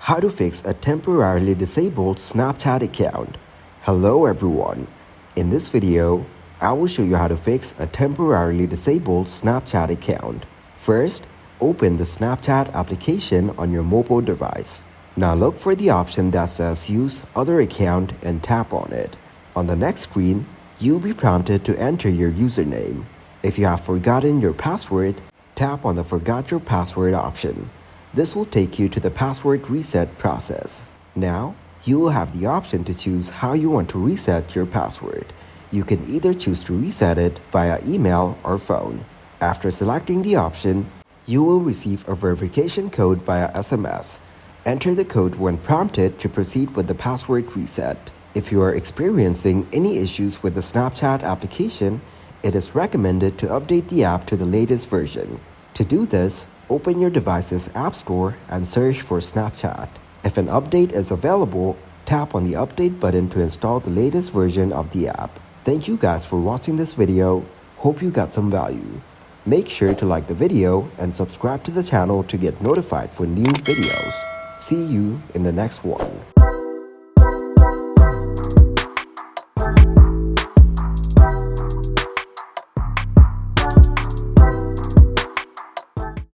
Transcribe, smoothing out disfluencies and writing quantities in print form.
How to fix a temporarily disabled Snapchat account. Hello everyone. In this video, I will show you how to fix a temporarily disabled Snapchat account. First, open the Snapchat application on your mobile device. Now look for the option that says Use Other Account and tap on it. On the next screen, you'll be prompted to enter your username. If you have forgotten your password, tap on the Forgot Your Password option. This will take you to the password reset process. Now, you will have the option to choose how you want to reset your password. You can either choose to reset it via email or phone. After selecting the option, you will receive a verification code via SMS. Enter the code when prompted to proceed with the password reset. If you are experiencing any issues with the Snapchat application, it is recommended to update the app to the latest version. To do this, open your device's App Store and search for Snapchat. If an update is available, tap on the update button to install the latest version of the app. Thank you guys for watching this video. Hope you got some value. Make sure to like the video and subscribe to the channel to get notified for new videos. See you in the next one.